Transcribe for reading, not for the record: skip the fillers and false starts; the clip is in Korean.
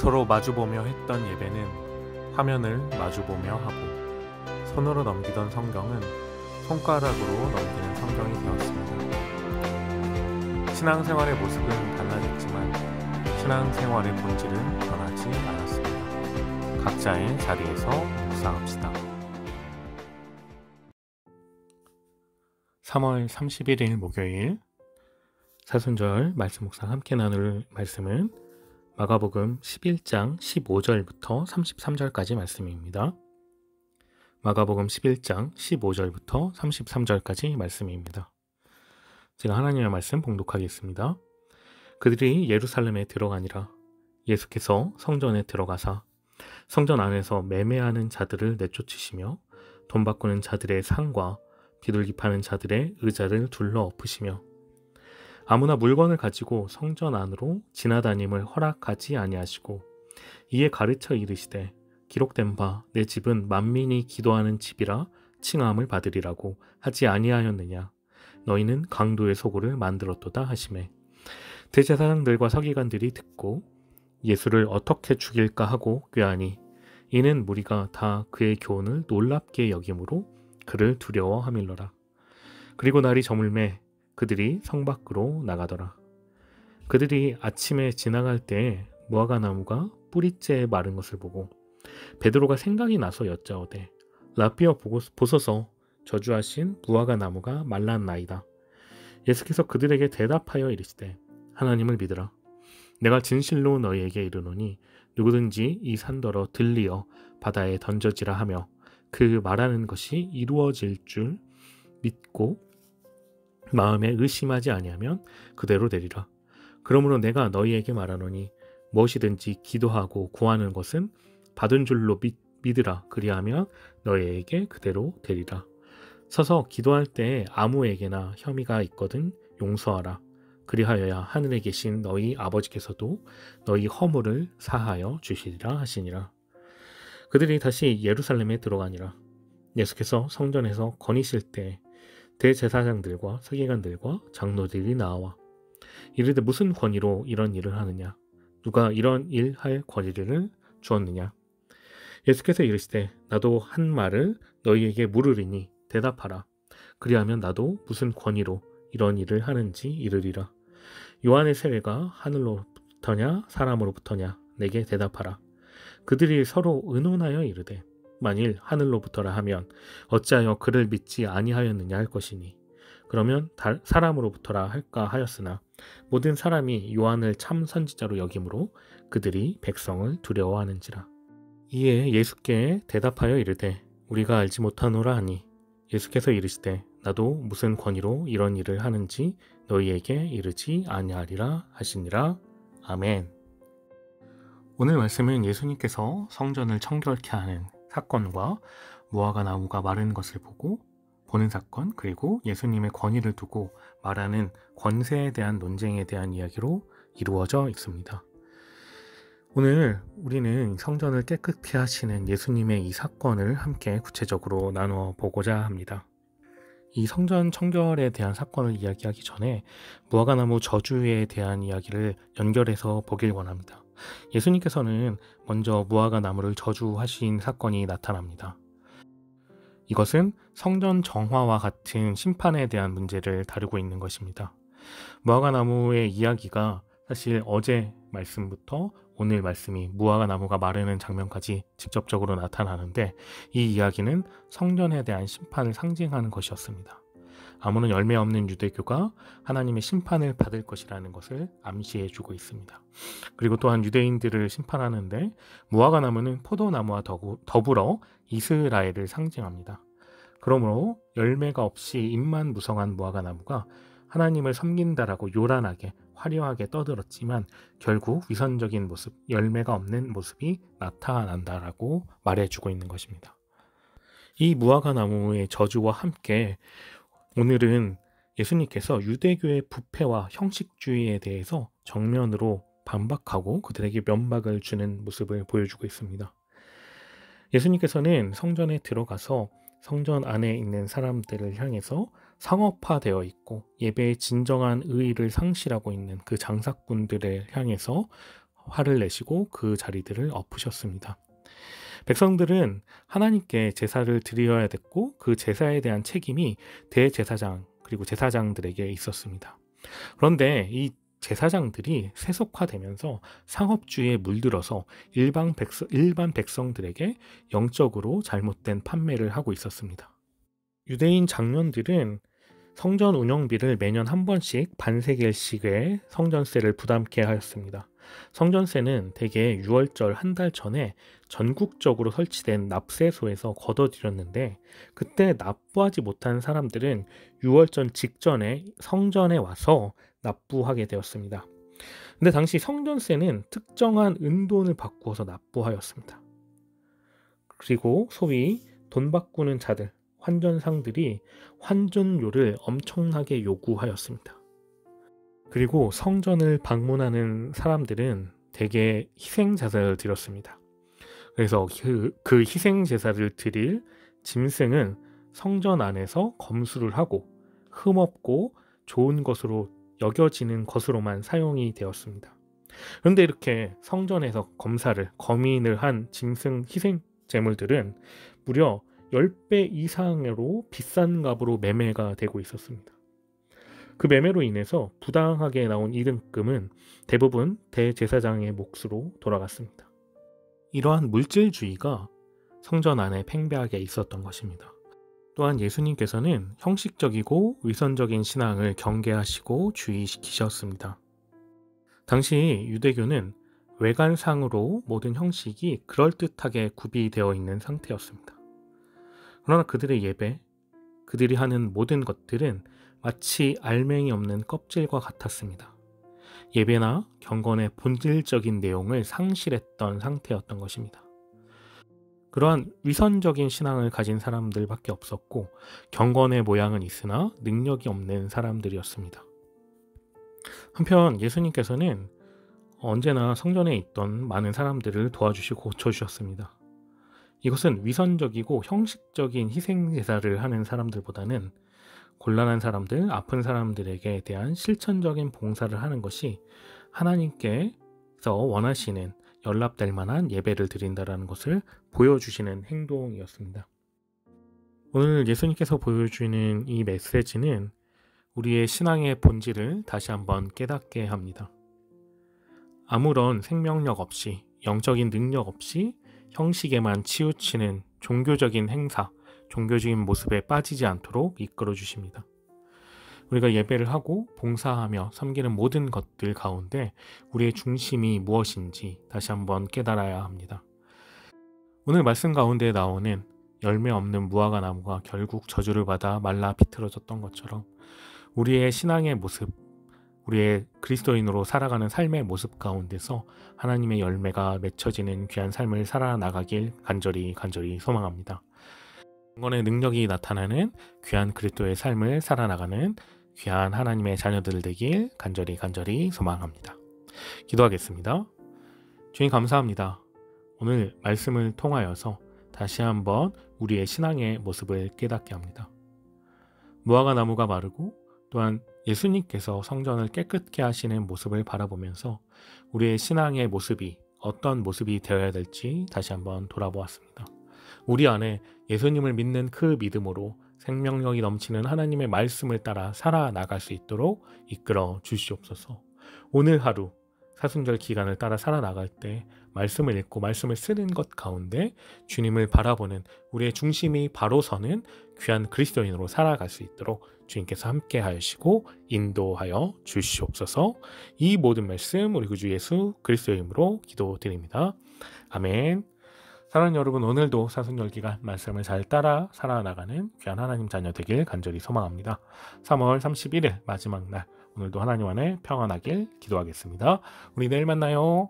서로 마주보며 했던 예배는 화면을 마주보며 하고, 손으로 넘기던 성경은 손가락으로 넘기는 성경이 되었습니다. 신앙생활의 모습은 달라졌지만 신앙생활의 본질은 변하지 않았습니다. 각자의 자리에서 묵상합시다. 3월 31일 목요일 사순절 말씀 묵상 함께 나눌 말씀은 마가복음 11장 15절부터 33절까지 말씀입니다. 마가복음 11장 15절부터 33절까지 말씀입니다. 제가 하나님의 말씀 봉독하겠습니다. 그들이 예루살렘에 들어가니라. 예수께서 성전에 들어가사 성전 안에서 매매하는 자들을 내쫓으시며 돈 바꾸는 자들의 상과 비둘기 파는 자들의 의자를 둘러 엎으시며 아무나 물건을 가지고 성전 안으로 지나다님을 허락하지 아니하시고 이에 가르쳐 이르시되 기록된 바 내 집은 만민이 기도하는 집이라 칭함을 받으리라고 하지 아니하였느냐. 너희는 강도의 소굴을 만들었도다 하시매 대제사장들과 서기관들이 듣고 예수를 어떻게 죽일까 하고 꾀하니 이는 무리가 다 그의 교훈을 놀랍게 여김으로 그를 두려워하밀러라. 그리고 날이 저물매 그들이 성 밖으로 나가더라. 그들이 아침에 지나갈 때에 무화과 나무가 뿌리째 마른 것을 보고 베드로가 생각이 나서 여짜오되 라삐어 보소서 저주하신 무화과 나무가 말랐나이다. 예수께서 그들에게 대답하여 이르시되 하나님을 믿으라. 내가 진실로 너희에게 이르노니 누구든지 이 산더러 들리어 바다에 던져지라 하며 그 말하는 것이 이루어질 줄 믿고 마음에 의심하지 아니하면 그대로 되리라. 그러므로 내가 너희에게 말하노니 무엇이든지 기도하고 구하는 것은 받은 줄로 믿으라. 그리하면 너희에게 그대로 되리라. 서서 기도할 때에 아무에게나 혐의가 있거든 용서하라. 그리하여야 하늘에 계신 너희 아버지께서도 너희 허물을 사하여 주시리라 하시니라. 그들이 다시 예루살렘에 들어가니라. 예수께서 성전에서 거니실 때 대제사장들과 서기관들과 장로들이 나와 이르되 무슨 권위로 이런 일을 하느냐. 누가 이런 일 할 권위를 주었느냐. 예수께서 이르시되 나도 한 말을 너희에게 물으리니 대답하라. 그리하면 나도 무슨 권위로 이런 일을 하는지 이르리라. 요한의 세례가 하늘로부터냐 사람으로부터냐 내게 대답하라. 그들이 서로 의논하여 이르되 만일 하늘로부터라 하면 어찌하여 그를 믿지 아니하였느냐 할 것이니 그러면 사람으로부터라 할까 하였으나 모든 사람이 요한을 참 선지자로 여김으로 그들이 백성을 두려워하는지라. 이에 예수께 대답하여 이르되 우리가 알지 못하노라 하니 예수께서 이르시되 나도 무슨 권위로 이런 일을 하는지 너희에게 이르지 아니하리라 하시니라. 아멘. 오늘 말씀은 예수님께서 성전을 청결케 하는 사건과 무화과 나무가 마른 것을 보는 사건, 그리고 예수님의 권위를 두고 말하는 권세에 대한 논쟁에 대한 이야기로 이루어져 있습니다. 오늘 우리는 성전을 깨끗게 하시는 예수님의 이 사건을 함께 구체적으로 나누어 보고자 합니다. 이 성전 청결에 대한 사건을 이야기하기 전에 무화과 나무 저주에 대한 이야기를 연결해서 보길 원합니다. 예수님께서는 먼저 무화과 나무를 저주하신 사건이 나타납니다. 이것은 성전 정화와 같은 심판에 대한 문제를 다루고 있는 것입니다. 무화과 나무의 이야기가 사실 어제 말씀부터 오늘 말씀이 무화과 나무가 마르는 장면까지 직접적으로 나타나는데 이 이야기는 성전에 대한 심판을 상징하는 것이었습니다. 아무런 열매 없는 유대교가 하나님의 심판을 받을 것이라는 것을 암시해 주고 있습니다. 그리고 또한 유대인들을 심판하는데 무화과 나무는 포도나무와 더불어 이스라엘을 상징합니다. 그러므로 열매가 없이 잎만 무성한 무화과 나무가 하나님을 섬긴다라고 요란하게 화려하게 떠들었지만 결국 위선적인 모습, 열매가 없는 모습이 나타난다라고 말해주고 있는 것입니다. 이 무화과 나무의 저주와 함께 오늘은 예수님께서 유대교의 부패와 형식주의에 대해서 정면으로 반박하고 그들에게 면박을 주는 모습을 보여주고 있습니다. 예수님께서는 성전에 들어가서 성전 안에 있는 사람들을 향해서 상업화되어 있고 예배의 진정한 의의를 상실하고 있는 그 장사꾼들을 향해서 화를 내시고 그 자리들을 엎으셨습니다. 백성들은 하나님께 제사를 드려야 됐고 그 제사에 대한 책임이 대제사장 그리고 제사장들에게 있었습니다. 그런데 이 제사장들이 세속화되면서 상업주의에 물들어서 일반 백성들에게 영적으로 잘못된 판매를 하고 있었습니다. 유대인 장로들은 성전 운영비를 매년 한 번씩 반세겔씩의 성전세를 부담케 하였습니다. 성전세는 대개 6월절 한 달 전에 전국적으로 설치된 납세소에서 걷어들였는데 그때 납부하지 못한 사람들은 6월절 직전에 성전에 와서 납부하게 되었습니다. 근데 당시 성전세는 특정한 은돈을 바꾸어서 납부하였습니다. 그리고 소위 돈 바꾸는 자들, 환전상들이 환전료를 엄청나게 요구하였습니다. 그리고 성전을 방문하는 사람들은 대개 희생제사를 드렸습니다. 그래서 그 희생제사를 드릴 짐승은 성전 안에서 검수를 하고 흠없고 좋은 것으로 여겨지는 것으로만 사용이 되었습니다. 그런데 이렇게 성전에서 검인을 한 짐승 희생 제물들은 무려 10배 이상으로 비싼 값으로 매매가 되고 있었습니다. 그 매매로 인해서 부당하게 나온 이득금은 대부분 대제사장의 몫으로 돌아갔습니다. 이러한 물질주의가 성전 안에 팽배하게 있었던 것입니다. 또한 예수님께서는 형식적이고 위선적인 신앙을 경계하시고 주의시키셨습니다. 당시 유대교는 외관상으로 모든 형식이 그럴듯하게 구비되어 있는 상태였습니다. 그러나 그들의 예배, 그들이 하는 모든 것들은 마치 알맹이 없는 껍질과 같았습니다. 예배나 경건의 본질적인 내용을 상실했던 상태였던 것입니다. 그러한 위선적인 신앙을 가진 사람들밖에 없었고 경건의 모양은 있으나 능력이 없는 사람들이었습니다. 한편 예수님께서는 언제나 성전에 있던 많은 사람들을 도와주시고 고쳐주셨습니다. 이것은 위선적이고 형식적인 희생제사를 하는 사람들보다는 곤란한 사람들, 아픈 사람들에게 대한 실천적인 봉사를 하는 것이 하나님께서 원하시는 연락될 만한 예배를 드린다는 것을 보여주시는 행동이었습니다. 오늘 예수님께서 보여주는 이 메시지는 우리의 신앙의 본질을 다시 한번 깨닫게 합니다. 아무런 생명력 없이, 영적인 능력 없이 형식에만 치우치는 종교적인 행사, 종교적인 모습에 빠지지 않도록 이끌어 주십니다. 우리가 예배를 하고 봉사하며 섬기는 모든 것들 가운데 우리의 중심이 무엇인지 다시 한번 깨달아야 합니다. 오늘 말씀 가운데 나오는 열매 없는 무화과 나무가 결국 저주를 받아 말라 비틀어졌던 것처럼 우리의 신앙의 모습, 우리의 그리스도인으로 살아가는 삶의 모습 가운데서 하나님의 열매가 맺혀지는 귀한 삶을 살아나가길 간절히 소망합니다. 경건의 능력이 나타나는 귀한 그리스도의 삶을 살아나가는 귀한 하나님의 자녀들 되길 간절히 소망합니다. 기도하겠습니다. 주님 감사합니다. 오늘 말씀을 통하여서 다시 한번 우리의 신앙의 모습을 깨닫게 합니다. 무화과 나무가 마르고 또한 예수님께서 성전을 깨끗게 하시는 모습을 바라보면서 우리의 신앙의 모습이 어떤 모습이 되어야 될지 다시 한번 돌아보았습니다. 우리 안에 예수님을 믿는 그 믿음으로 생명력이 넘치는 하나님의 말씀을 따라 살아나갈 수 있도록 이끌어 주시옵소서. 오늘 하루 사순절 기간을 따라 살아나갈 때 말씀을 읽고 말씀을 쓰는 것 가운데 주님을 바라보는 우리의 중심이 바로 서는 귀한 그리스도인으로 살아갈 수 있도록 주님께서 함께 하시고 인도하여 주시옵소서. 이 모든 말씀 우리 구주 예수 그리스도의 이름으로 기도드립니다. 아멘. 사랑하는 여러분, 오늘도 사순절 기간 말씀을 잘 따라 살아나가는 귀한 하나님 자녀 되길 간절히 소망합니다. 3월 31일 마지막 날, 오늘도 하나님 안에 평안하길 기도하겠습니다. 우리 내일 만나요.